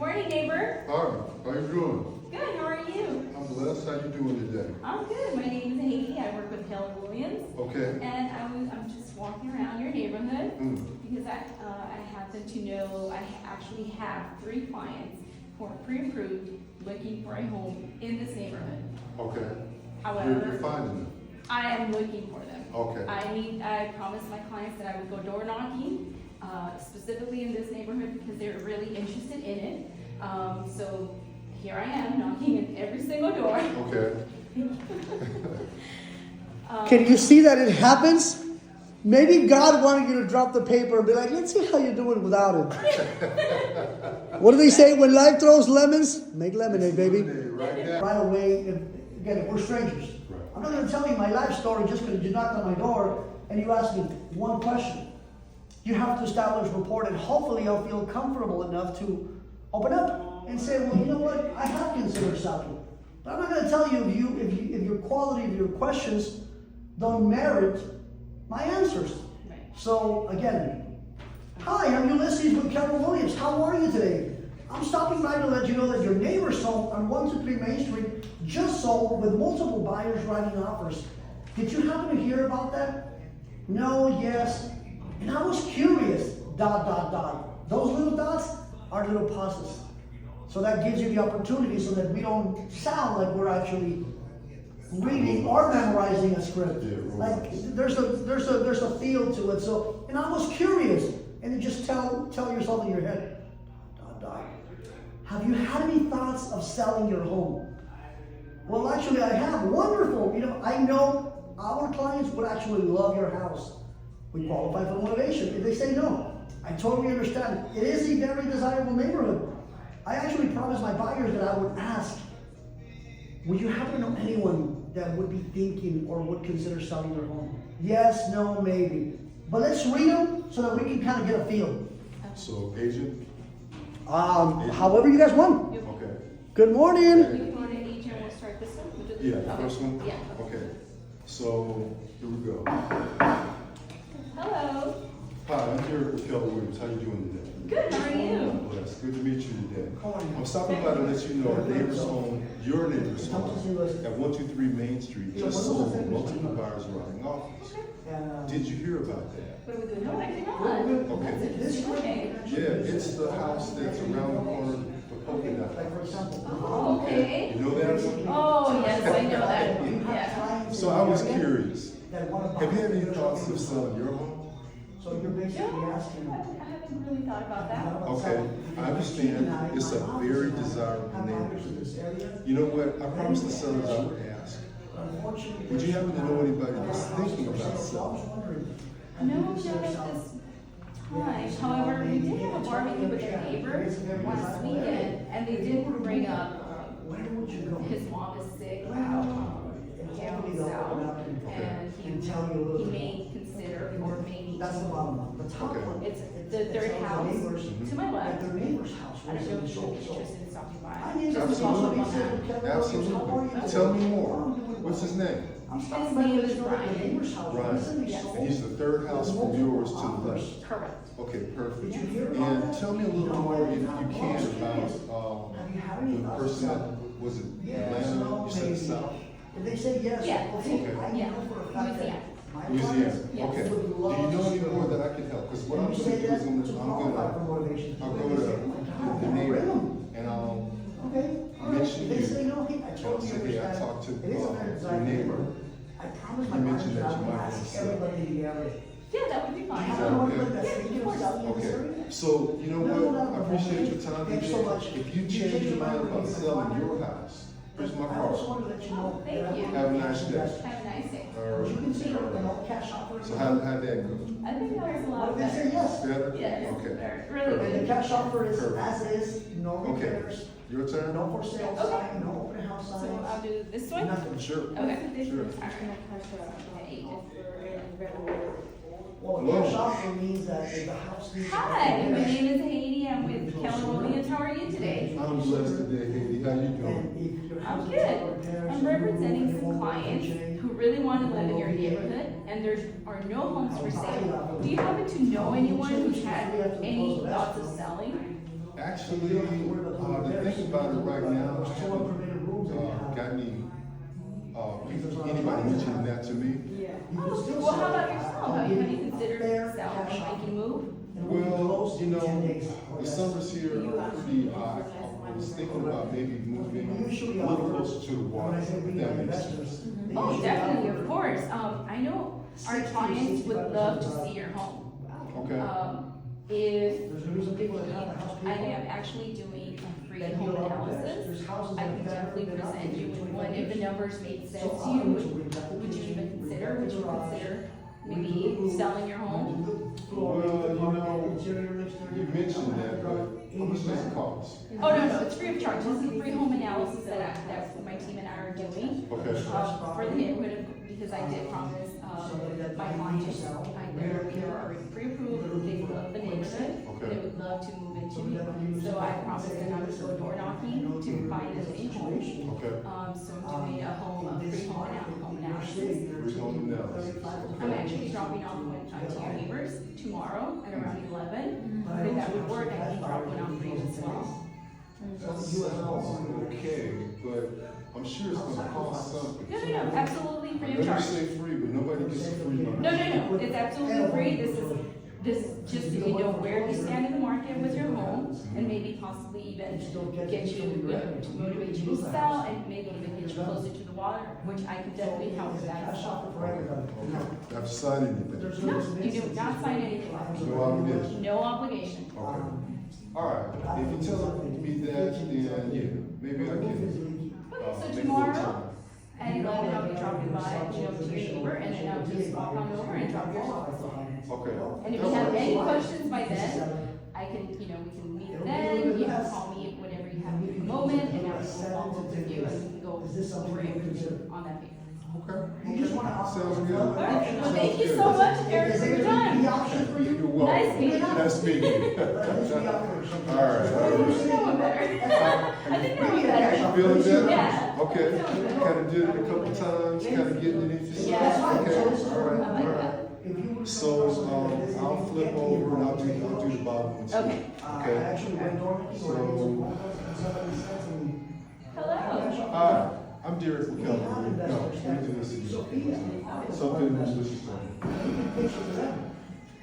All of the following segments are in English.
morning, neighbor. Hi, how you doing? Good, how are you? I'm blessed. How you doing today? I'm good. My name is Haiti. I work with Keller Williams. Okay. And I'm just walking around your neighborhood because I happen to know I actually have 3 clients who are pre-approved looking for a home in this neighborhood. Okay. However, You're finding them. I am looking for them. Okay. I promised my clients that I would go door knocking, specifically in this neighborhood because they're really interested in it. So here I am knocking in every single door. Okay. Can you see that it happens? Maybe God wanted you to drop the paper and be like, let's see how you're doing without it. What do they say? When life throws lemons, make lemonade, baby. Right away, if we're strangers. Right. I'm not going to tell you my life story just because you knocked on my door and you asked me one question. You have to establish rapport, and hopefully I'll feel comfortable enough to open up and say, well, you know what? I have considered selling. But I'm not going to tell you if your quality of your questions don't merit my answers. Right. So again, hi, I'm Ulysses with Keller Williams. How are you today? I'm stopping by to let you know that your neighbor's home on 123 Main Street just sold with multiple buyers writing offers. Did you happen to hear about that? No, yes. And I was curious, ... Those little dots are little pauses. So that gives you the opportunity so that we don't sound like we're actually reading or memorizing a script. Like there's a feel to it. So, and I was curious, and you just tell yourself in your head, ... Have you had any thoughts of selling your home? Well, actually, I have. Wonderful. I know our clients would actually love your house. We qualify for motivation. If they say no, I totally understand. It is a very desirable neighborhood. I actually promised my buyers that I would ask, would you happen to know anyone that would be thinking or would consider selling their home? Yes, no, maybe. But let's read them so that we can kind of get a feel. So, agent? However you guys want. Okay. Good morning. You want an agent? We'll start this one. Yeah, the first one? Yeah. Okay. So, here we go. Hello. Hi, I'm here with Keller Williams. How you doing today? Good, how are you? I'm blessed. Good to meet you today. I'm stopping by to let you know our neighbor's home, your neighbor's home, at 123 Main Street, just sold with multiple buyers writing offers. Did you hear about that? What are we doing? No, I did not. Okay. Okay. Yeah, it's the house that's around the corner, the polka dot house. Oh, okay. You know that one? Oh, yes, I know that. Yeah. So I was curious, have you had any thoughts of selling your home? So you're basically asking. I haven't really thought about that. Okay, I understand it's a very desirable neighborhood. You know what, I promised the sellers I would ask. Would you happen to know anybody that's thinking about selling? No, not at this time. However, we did have a barbecue with a neighbor last weekend, and they did bring up his mom is sick, down south, and he may consider or maybe. That's the bottom one. The top one. It's the third house to my left. Their neighbor's house. I don't know if you're interested in stopping by. Absolutely, absolutely. Tell me more. What's his name? His name is Ryan. Ryan. Yes. And he's the third house from yours to the left. Correct. Okay, perfect. And tell me a little more, if you can, about the person that, was it Atlanta, you said south? If they say yes, Yeah. okay. I Yeah. know for a fact that my Louisiana, clients okay. Do would you love know any to- more that I can help? Because what I'm And you gonna say do is that I'm to gonna, qualify for motivation. I'll go to the neighbor and I'll Okay. mention If they say you. no, hey, I totally Say, hey, I understand. talked to It is a very your desirable neighbor. I promise You my mentioned clients that you I will might want to ask sell. everybody in the area. Yeah, that would be Do you fine. have that anyone okay? that's thinking of selling in this area? So, you know what, I appreciate your time Thanks today. so much. If you change your mind about selling your house, here's my I also card. want to let you know. Thank that I you. will Have a nice day. Have a nice day. All You right. can see an cash offer. So how'd that go? I think that was a lot What if they say better. yes? Better? Yes. Okay. Really And the good. cash offer is Perfect. as is, no Okay. repairs, Your turn? no for sale Okay. sign, no open house So sign. I'll do this one? Nothing. Sure. Okay. Sure. Well, a Hello. cash offer means that if the house needs. Hi, my name is Haiti. I'm with Keller Williams. How are you today? I'm blessed today, Haiti. How you doing? And if your I'm house needs good. repairs, I'm representing it some won't clients change. who really want to live in your neighborhood, and there are no homes for sale. Do you happen to know anyone who's had any thoughts of selling? Actually, the thing about it right now, I haven't got anybody mentioning that to me. Well, how about yourself? Have you considered selling, making a move? Well, you know, the summers here are pretty hot. I was thinking about maybe moving a little closer to the water, if that makes sense. Oh, definitely, of course. I know our clients would love to see your home. Okay. If I am actually doing a free home analysis, I can definitely present you with one. If the numbers made sense to you, would you even consider, maybe selling your home? Well, you know, you mentioned that, but how much does it cost? Oh, no, it's free of charge. This is a free home analysis that my team and I are doing. Okay. For the neighborhood, because I did promise, my clients, we are already pre-approved, they love the neighborhood, Okay. they would love to move into it. So I promised them I would go door knocking to find them a home. Okay. So I'm doing a free home analysis. Free home analysis. I'm actually dropping off one to your neighbors tomorrow at around 11. If that would work, I can drop one off for you as well. That sounds okay, but I'm sure it's gonna cost something. No, absolutely free I of know you charge. say free, but nobody gets a free lunch. No, it's absolutely free. This is just so you know where you stand in the market with your home, and maybe possibly even get you, to motivate you to sell, and maybe even get you closer to the water, which I can definitely help with that as well. Okay. Have to sign anything? No, you do not sign anything. No obligation? No obligation. Okay. All right. If you tell me that, then yeah, maybe I can. Okay, so make a tomorrow little time. at 11, I'll be dropping by, to your neighbor, and then I'll just walk on over and drop yours off. Okay. And if you have any questions by then, I can, we can meet then, you can call me whenever you have a moment, and I will follow up with you, and we can go over everything on that paper. Okay. Sounds good. All right, well, thank you so much, Eric, for your time. You're welcome. Nice meeting you. Nice meeting you. All right. You're feeling better. I think that was better. Feeling better? Yeah. Okay. Kind of did it a couple times, kind of getting it into yourself. Yeah. Okay. All right. I like All that. right. So, I'll flip over and I'll do the bottom one too. Okay. Okay. So, Hello. hi, I'm Derek McKelvey. No, let me do this again. Something was listening.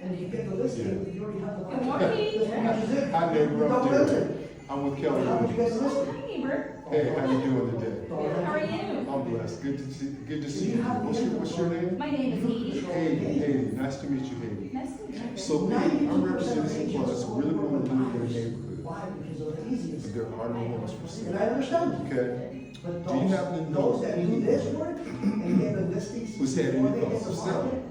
And you get the listing, you already have the. Good morning. Hi, neighbor, I'm Derek. I'm with Kelly. How would you get the Oh, listing? hi, neighbor. Hey, how you doing today? How are you? I'm blessed. Good to see you. What's your name? My name is Edie. Haiti. Nice to meet you, Haiti. Nice to meet you. So, Haiti, I'm representing some clients who really want to live in a neighborhood, Why? Because of the easiest. but there are no homes for And I sale. understand. Okay? But Do you happen to know those that do this work and get the listings. who's had any before they thoughts hit of the selling? market,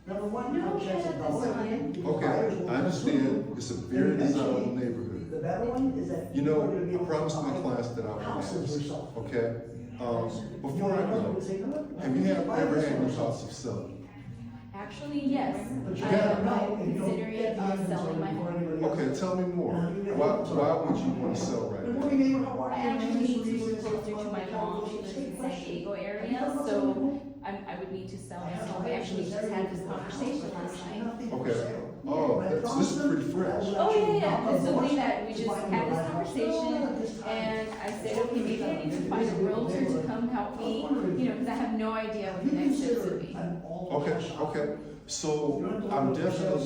Number one, No, no chance not of at this doubling. time. Because Okay, buyers will I understand. It's a very And desirable eventually, neighborhood. The better one is that. You know, you're gonna be I able to promised my buy clients that I would houses ask, yourself. okay? Before I go, have you ever had any thoughts of selling? Actually, yes. But you I gotta am know, and you don't considering get time selling my home. Okay, tell me more. Why would you want to sell right Good now? morning, neighbor, how are I you? actually need to move closer to my mom. She lives in San Diego area, so I would need to sell my home. We actually just had this conversation last night. Okay. Oh, this is pretty fresh. Oh, yeah. It's something that we just had this conversation, and I said, okay, maybe I need to find a realtor to come help me, because I have no idea what the next steps would be. Okay. So I'm definitely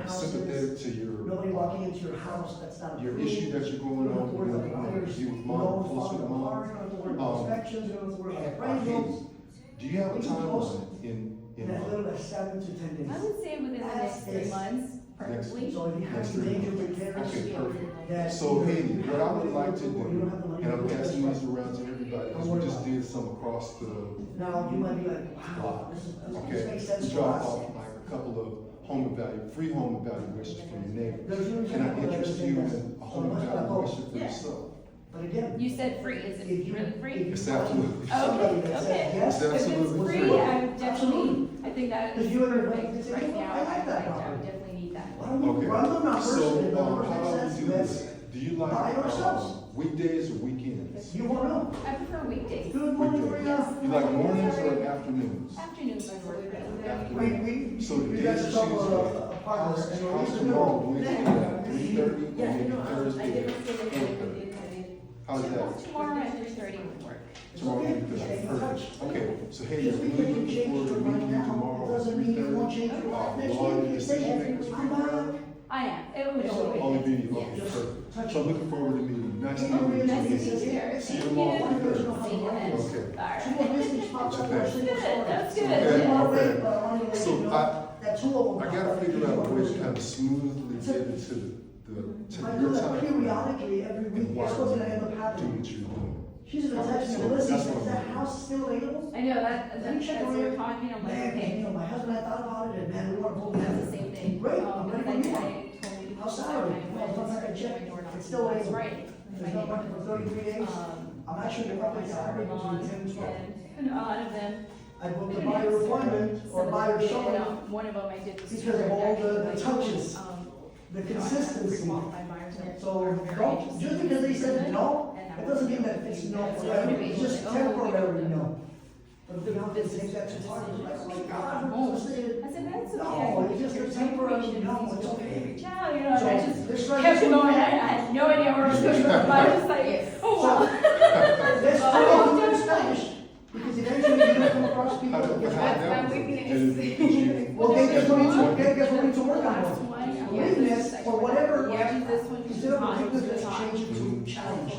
sympathetic to Nobody walking into your house that's not. your issue that you're going on with mom, close with mom. Inspections, you don't have to worry about Haiti, appraisals. do you have a timeline in In as little as 7 to 10 days. I would say within the next 3 months, preferably. So if you have major repairs. Okay, perfect. that- So Haiti, what I would like to do, and I'm passing these around to everybody, because we just did some across the Now, you might be like, wow, this okay, makes sense to to drop us. off like a couple of free home evaluations for your neighbor. There's usually Can I people that interest say you yes. in a home So let's not go. evaluation for Yeah. yourself? But again. You said free, is it if you- really if free? you It's find absolutely somebody Okay, that says okay. yes, It's If it's absolutely free, free. I would definitely, I think that is If you ever perfect want to say, right "Oh, now. I like that I property." would definitely need that. Why don't we Okay, run the numbers so, and the how numbers about that we says do let's this? Do you like, buy ourselves. weekdays or weekends? You won't know. I prefer weekdays. Good morning, Weekdays. Rita. You like mornings or afternoons? Afternoons are work for me. Afternoons. So the we days got that a she's couple in, of apartments. how's tomorrow, Wednesday? 3:30, or maybe Thursday at 4:30? How's that? Tomorrow at 3:30 would work. Tomorrow, because I'm first. Okay, so hey, Just if we because you look change forward to your mind meeting you now, tomorrow at doesn't mean you won't 3:30, change your mind next will all week. the decision makers be I'm back. around? I am. It was Only okay. meeting, okay, Just perfect. touch So I'm looking forward to meeting you. Nice to Nice meet to you. meet you. See you tomorrow at 3:30. See you then. Okay. Alright. Two more business popped up on a single story. That's good. Okay. Two more away, but I wanted to let So you know that two of them. I gotta figure out a way to kind of smoothly get into to I do your that time. periodically every week. And That's what's gonna end up do happening. what you're doing. She's gonna text me, So Melissa, that's is what that I'm- house still available? I know that, Let me check as on we were it. talking, I'm like, Man, okay, you know, my husband and I thought about it, and man, we wanna vote that's that. the same thing. Great, I'm ready Because for you. I told me How's before salary? I Well, went if I'm not gonna to check, my door knock, it's still it's available. right. There's not working for 33 days. I'm actually They gonna were up my my salary between 10 and 12. and a lot of them. I booked a buyer appointment or buyer showing, One of them I did. was because of all the like, touches, the consistency. So don't, just because they said no, it doesn't mean that it's no forever, it's just temporary no. But the office takes that to heart, it's like, oh my God, I'm supposed to say I said, that's no, okay. it's just a temporary no, it's okay. Reach out, you know, and I So, just let's try kept this going, one. I had no idea where I was going, but I was just like, oh, So, wow. let's try to do it in Spanish, because eventually you're gonna come across people. How that did get how mad. that my was? weakness. Well, guess what we need to, guess what we need to work on? Last one, Weakness, or whatever, yeah, this one. instead of a weakness, let's change it to challenge.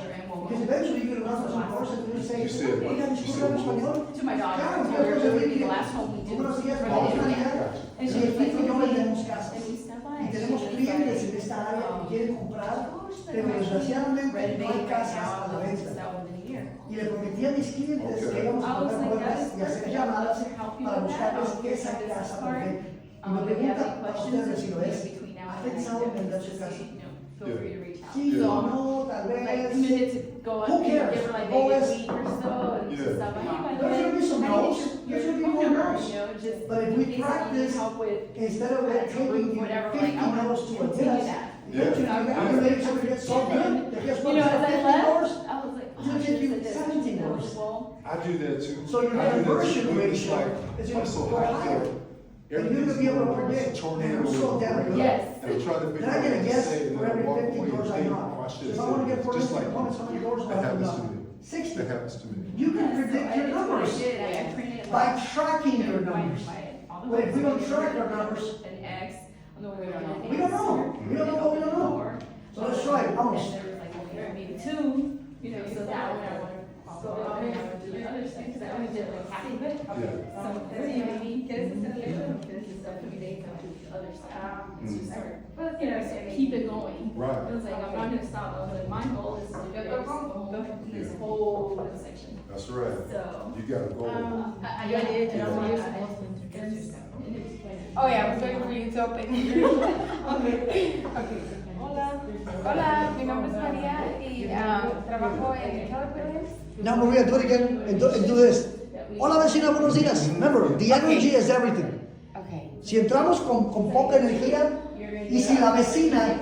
Because eventually you're gonna run for some course and you're gonna say, You said what? oiga, You disculpe, said what? español. To my daughter, Claro, I told her yo it would creo be the que last one we did. Buenos días, for buenos the días. internet. And Y she el was like, tipo y yo okay. vendemos casas. And we stopped by. Y and she tenemos was clientes like, en esta área que quieren comprar, "Gosh, pero I'm desgraciadamente ready to no hay make casas right a la now, I'll venta. sell within a year." Y le prometí a mis clientes que íbamos a I was poner like, puertas y that's hacer perfect. llamadas To help you para with that, buscarles I'll give esa you this casa card. perfecta. Y me If you have pregunta any a questions, ustedes si lo es. between now ¿Ha and pensado en vender su just, casa? feel free to reach out. Sí, So, no, tal like vez. committed to go up Who and cares? give her like Go maybe a as- week or so and Yeah. just stuff. Hey, by the There's way, gonna be some I need no's. your There's gonna be phone more number, no's. you know, just But if we in case you need practice, help with Instead of it taking you whatever, 50 like I want no's to to a continue test, that. Yeah. eventually after they sort of get so good, that guess what? You know, as I Instead of 50 left, doors, I was like, It's gonna take you 17 hours. Well, I do that too. So your I do that too. conversion It's ratio like, is I'm gonna so go hot higher. there. And you're gonna be able to Everything's predict, going man, I'm tornadoes so over down there. here. Yes. And I'm trying to figure Then I out get a what to guess say, and for then I every walk 50 away and doors I think, knock. oh, I should If have I wanna get said 4 this. Just like appointments, how many doors do I that have to happens to knock? me. 60. That happens to me. You can predict your numbers I printed it by like, tracking your my- numbers. all the But if we don't ones track that our numbers, An X on the way down. we don't know. We don't know what we don't know. So let's try it, vamos. And there was like, okay, maybe two, you know, so that one I wanted to follow up and I would do the other thing, because I only did like half of it. Yeah. So, maybe, get it, stuff could be they come to the other side. It's just hard. But, you know, so keep it going. Right. I was like, I'm not gonna stop, I was like, my goal is to fix the whole, this whole section. That's right. So, You gotta go. I did, and I'm like, Oh yeah, I was waiting for you to open. Okay. Hola. Hola, mi nombre es María y trabajo en Keller Williams. Now Maria, do it again and do this. Hola vecina, buenos días. Remember, the energy is everything. Okay. Si entramos con poca energía y si la vecina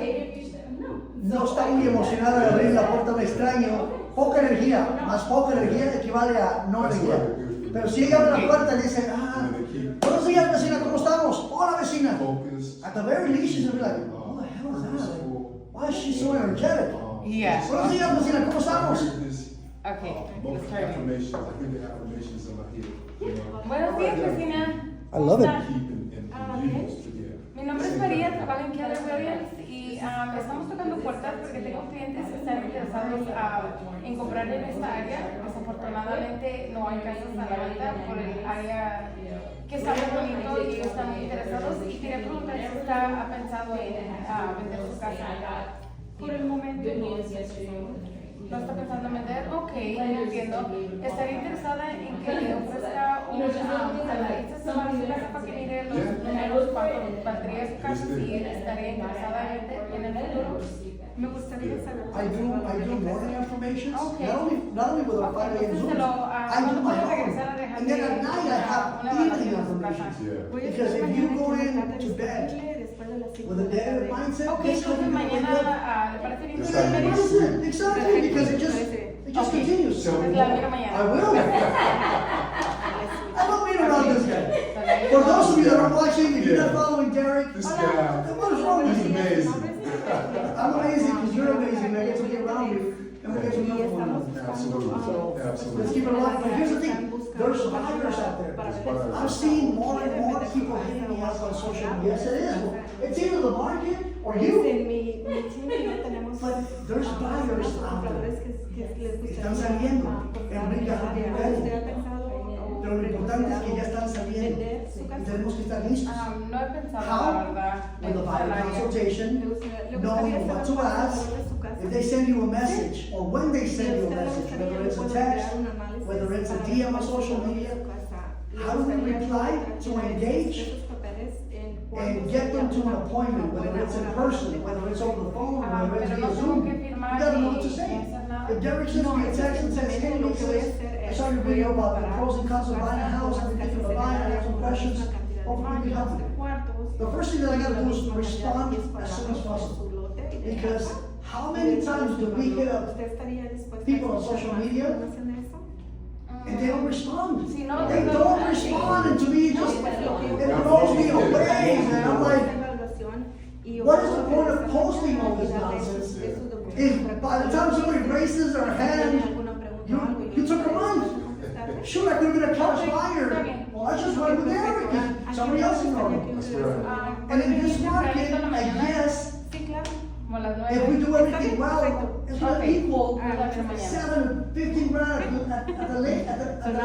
no está muy emocionada de abrir la puerta a un extraño, poca energía, más poca energía equivale a no energía. Pero si ella abre la puerta y dice, buenos días vecina, ¿cómo estamos? Hola vecina. Focus. At the very least, she's gonna be like, what the hell is that? Purposeful. Why is she so energetic? Yeah. Buenos días vecina, ¿cómo estamos? Okay. Let's try it. Affirmations. I hear the affirmations in my head. You know? Buenos días, vecina. I love it. Keep and use. Yeah. Mi nombre es María, trabajo en Keller Williams y estamos tocando puertas porque tengo clientes que están interesados en comprar en esta área. Desafortunadamente no hay casas a la venta por el área que está muy bonito y ellos están muy interesados. Y quería preguntar si usted ha pensado en vender su casa. Por el momento no está pensando en vender. Ok, entiendo. Estaría interesada en que le ofrezca un analista para su casa para que mire los números, cuánto valdría su casa, si estaría interesada en el futuro. Me gustaría saber. I do morning affirmations, Okay. not only with our 5 a.m. Zooms, I do my own. And then at night I have evening affirmations. Yeah. Because if you go in to bed with a negative mindset, Ok, it's going to entonces be really good. mañana le parece bien. That's how you What is it? Exactly, because it just Okay. continues. Tell me La more. miro I mañana. will. I love being around this guy. For those of you that are watching, if you're not following Derek, This guy, what is wrong with he's you? amazing. Absolutely, So, absolutely. let's keep it alive, but here's the thing, there's buyers out there. I'm seeing more and more people hitting me up on social media. Yes, it is. It's either the market or you. But there's buyers out there. Están saliendo. Enrique, have you ready? Pero lo importante es que ya están saliendo. Y tenemos que estar listos. No he pensado, la How? verdad, With en a buyer salario. consultation, knowing what to ask, if they send you a message, or when they send you a message, whether it's a text, whether it's a DM on social media, how do we reply to engage and get them to an appointment, whether it's in person, whether it's over the phone, whether it's Pero no via tengo Zoom. que You firmar gotta know ni what to say. hacer nada. If Derek sends me a text and says, hey, Lisa, I saw your video about the pros and cons of buying a house, I'm thinking of buying, I have some questions, hopefully we can help you. The first thing that I gotta do is respond as soon as possible. Because how many times do we hit up people on social media and they don't respond? Si no, They don't respond, and to me, it just, it blows me away, man. I'm like, what is the point of posting all this nonsense? If by the time somebody raises their hand, you took a month. Sure, I could have been a cash buyer. Well, I just went with Derek, and somebody else ignored me. That's right. And in this market, I guess, Como a las 9. if we do everything well, it's gonna Okay. equal Ah, la mañana. 7, 15 grand at the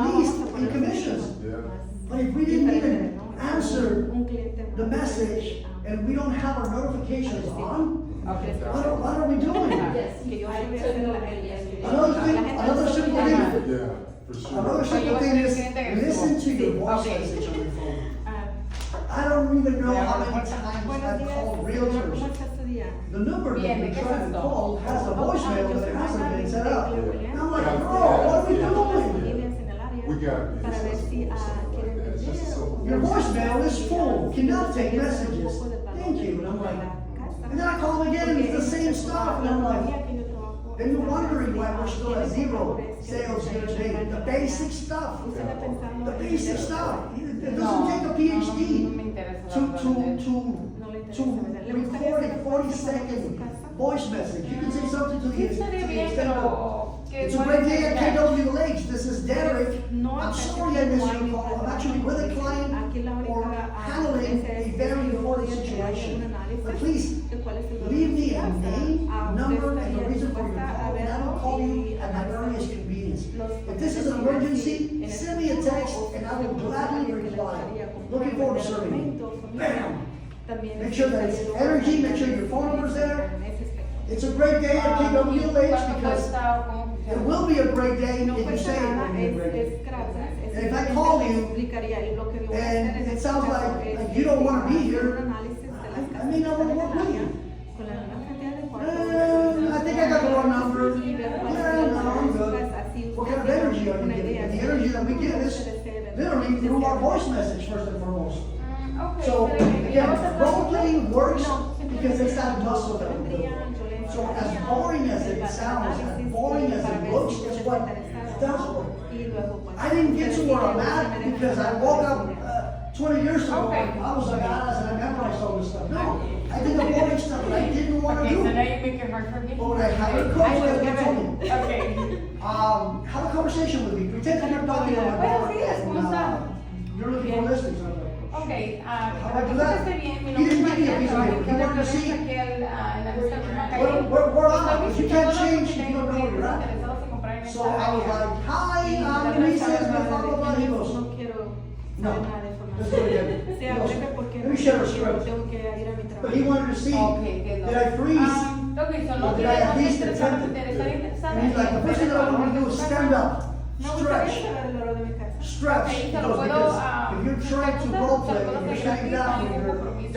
least in commissions. Yeah. But if we didn't even answer the message and we don't have our notifications on, what are we doing? Another thing, another simple thing, Yeah, for sure. another simple thing is listen to your voice message on your phone. I don't even know how many times I've called realtors. The number that we're trying to call has a voicemail that hasn't been set up. And I'm like, bro, what are we doing? We got this. It's just a simple. Your voicemail is full, cannot take messages. Thank you. And I'm like, and then I call them again and it's the same stuff. And I'm like, and you're wondering why we're still at 0 sales year to date. The basic stuff. The basic stuff. It doesn't take a PhD to record a 40-second voice message. You can say something to the extent of, it's a great day at KWH. This is Derek. I'm sorry I missed your call. I'm actually with a client or handling a very important situation. But please, leave me a name, number, and the reason for your call, and I will call you at my earliest convenience. If this is an emergency, send me a text, and I will gladly reply. Looking forward to serving you. Bam! Make sure that it's energy, make sure your phone number's there. It's a great day at KWH because it will be a great day if you say it will be a great day. And if I call you and it sounds like you don't want to be here, I may not want to work with you. I think I got the wrong number. Yeah, no, I'm good. What kind of energy are you giving? And the energy that we give is literally through our voice message first and foremost. So again, role playing works because it's that muscle that we build. So as boring as it sounds, as boring as it looks, guess what? It does work. I didn't get to where I'm at because I woke up 20 years ago and I was like, and I memorized all this stuff. No, I did the boring stuff that I didn't want to Okay, do. so now you make it hard for me. But when I had a coach that told me, Okay. have a conversation with me. Pretend that you're talking to my Bueno, board sí, ¿cómo and está? you're looking for listings. Ok, How para about que that? esté bien, mi You nombre es didn't give me a María, piece of trabajo paper. en You wanted to Teleperformance see. aquí en la misma calle. We're on, Estoy because you visitando can't los change, que you don't know where you're at. interesados en comprar en So esta I was área. like, hi, Y I'm tal vez Luis, saber blah, más blah, de blah, blah. He goes, No quiero no, saber nada de let's do it información. again. He Sea goes, breve porque let me share a yo script. tengo que ir a mi But he trabajo. wanted to see, Okay, entiendo. did I freeze? Ok, so no Or did I quiere at no least interesar, attempt it? estar interesada And he's like, the first thing that I want to do is stand up, Me gustaría stretch, saber el olor de mi casa. stretch. Ok, He se lo goes, puedo, because if you're trying to role play, and you're standing down, and your diaphragm is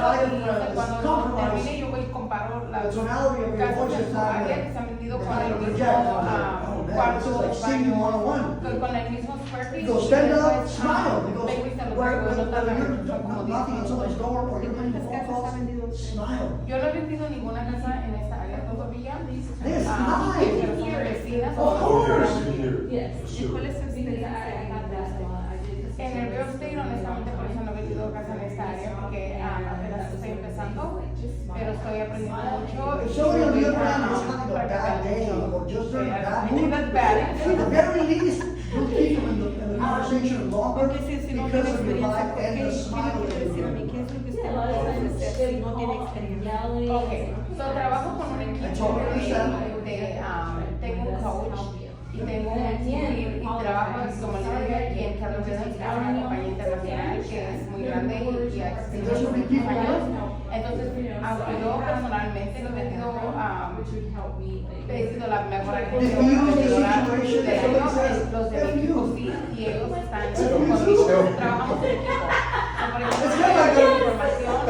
cuando termine compromised, yo voy y comparo las the tonality of your casas voice en is su not área there. que se han vendido It's con not el gonna mismo project. I'm like, oh man, this cuarto, is like singing baño, 101. con el mismo square He feet. goes, y stand up, después, smile. He goes, vengo y se lo whether traigo, no tarda you're mucho, como 10 knocking on someone's minutos. door or you're making ¿Cuántas phone casas ha calls, vendido usted? smile. Yo no he vendido ninguna casa en esta área todavía. Yes, Pero smile. son vecinas. Of course. Yes. For ¿Y sure. cuál es su experiencia En el real estate, honestamente, por eso no he vendido casa en esta área, porque apenas estoy empezando. pero estoy aprendiendo mucho. If somebody on the other end is having a bad day or just in a bad I think mood, that's bad. at the very least, you'll keep them in the conversation longer Porque si no because tiene of your experiencia, vibe ¿qué and the tiene smile que that decir you a mí? bring. ¿Qué es lo que usted puede ofrecer si no tiene experiencia? Ok, so trabajo con un equipo tengo un coach y tengo un team y trabajo como les dije aquí en Carlos Williams, que es una compañía internacional que es muy grande y ha existido por muchos años. Entonces, aunque yo personalmente no he sido la mejor vendedora del año, los de mi equipo sí, y ellos están conmigo, trabajamos en equipo. Por ejemplo, información,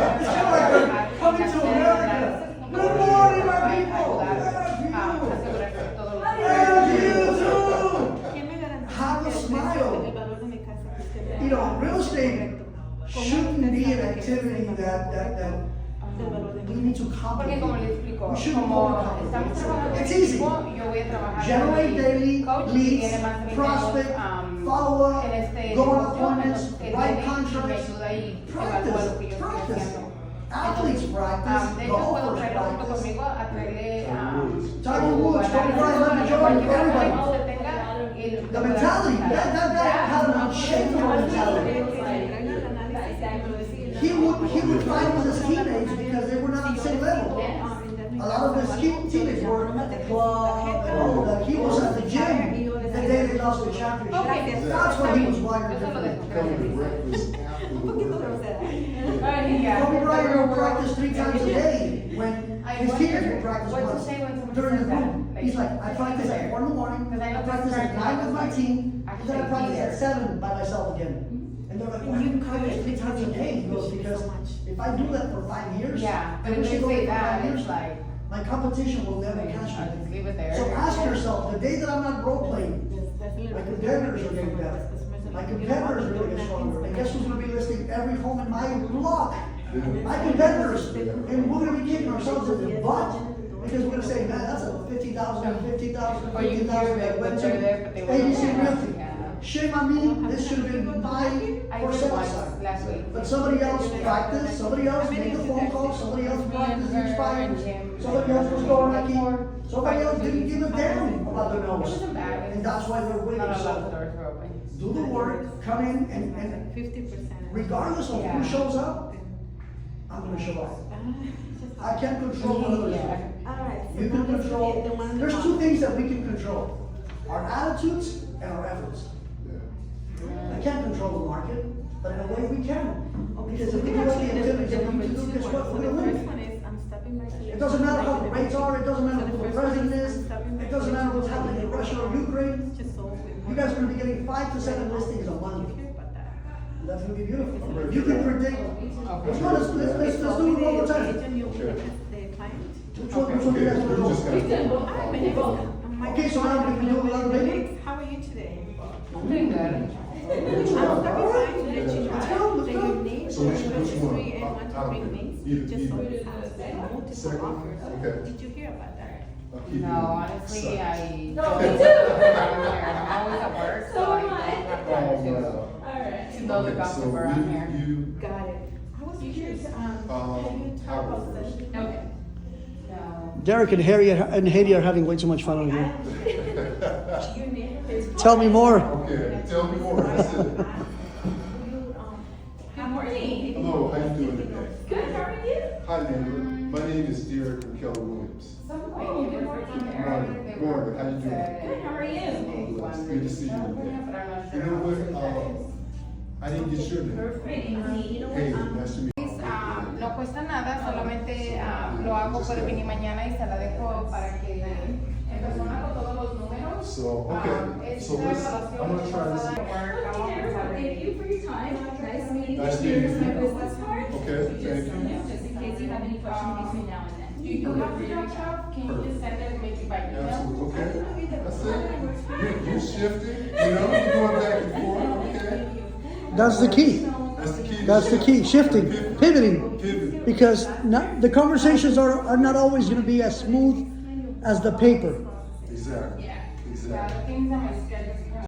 Coming to America. Good morning, my people. asegurar que todo lo Thank you too. ¿Quién me garantiza Have a que el smile. precio, el valor de mi casa que usted me You know, da real es estate correcto? shouldn't be an activity that Del valor de we mi need to Porque como complicate. le explico, We shouldn't como overcomplicate. estamos trabajando en It's easy. equipo, yo voy a trabajar Generate con mi daily coach que leads, tiene más de 20 prospect, años, follow up, en este go on negocio, appointments, entonces él write viene y me contracts, ayuda y evalúa practice, lo que yo estoy practice. haciendo. Athletes practice, De hecho, puedo golfers traerlo junto practice. conmigo a traerle Tiger Woods, Kobe Bryant, Michael Jordan, everybody. The mentality, that had an unshakable mentality. He would fight with his teammates because they were not on the same level. A lot of his teammates were at the club and all of that. He was at the gym the day they lost the championship. Okay. That's what he was wired Yo se lo different. dejo. Coming to breakfast after Un the poquito workout. grosera. Kobe Bryant would practice 3 times a day when I his wonder teammates would practice what to once say when somebody during the says that. group. He's like, I practice at 4 in the morning, Because I know I practice at 9 with my team, and then I practice at 7 by myself again. And they're like, why do you practice 3 times a day? He goes, because if I do that for 5 years, Yeah, but and if we they go say for 5 that, years, it's like, my competition will never I catch just me. leave it there. So ask yourself, the day that I'm not role playing, my competitors are getting better. My competitors are getting stronger. And guess who's gonna be listing every home in my block? My competitors. And we're gonna be kicking ourselves in the butt. Because we're gonna say, man, that's a 50,000, 50,000, Or you 50,000 hear that it, went but to they're there, but they won't. ABC Realty. Yeah. Shame on me, this should have been my I for did sale once sign. last week. But somebody else practiced, somebody else made the phone call, somebody else practiced the expires, somebody else was going lucky, somebody else didn't give a damn about their It nose. wasn't bad. And that's why they're winning. Not a lot of So doors were open. do the work, come in, and 50%. regardless of Yeah. who shows up, I'm gonna show up. I can't control what others do. Yeah. Alright. You can control, there's 2 things that we can control, our attitudes and our efforts. I can't control the market, but in a way we can. Because if we do what the activities that we need to do, guess what, we're gonna First win. one is, I'm stopping by to. It doesn't matter what the rates are, it doesn't matter who the president is, it doesn't matter what's happening in Russia or Ukraine. Just so with You guys are gonna be getting 5 to 7 listings a month. care about that. That's gonna be beautiful. You can predict, let's go, let's do it one more time. Agent, you will get the client. Which one do you guys wanna We're just go? gonna. Hi, my name is. Okay, so now we can do another video? How are you today? I'm doing good. I'm stopping by to let you know Let's go, let's that go. your name So which one? registry and want I to don't bring know. names, Either- just so either. it has multiple Second, offers. okay. Did you hear about that? I'll keep No, you- honestly, So- I. No, me I'm too. always at work, so So I am don't I. have time to Alright. know the Okay, gossip so around here. you, Got it. I was curious, have you I'll talked go about first. the? Okay. No. Derek and Haiti are having way too much fun over here. Your name is. Tell me more. Okay, tell me more. That's it. Good morning. Hello, how you doing today? Good, how are you? Hi, neighbor. My name is Derek and Keller Williams. Oh, good morning there. Morning. Morning. How you doing? Good, how are you? Oh, it's good to see you today. You know what? I didn't get your name. Hey, nice to meet you. No cuesta nada, solamente lo hago por venir mañana y se la dejo para que en persona con todos los números. So, okay. So let's, I'm gonna try this. Thank you for your time. Nice meeting you. Nice meeting you. Here's my business card. Okay, thank you. Just in case you have any questions between now and then. Do you have to drop off? Can you just send it maybe by email? Absolutely, okay. That's it. You shifting, you know, you're going back and forth, okay? That's the key. That's the key. That's the key, shifting, pivoting. Pivot. Because the conversations are not always gonna be as smooth as the paper. Exactly. Yeah, Exactly. the things on my schedule.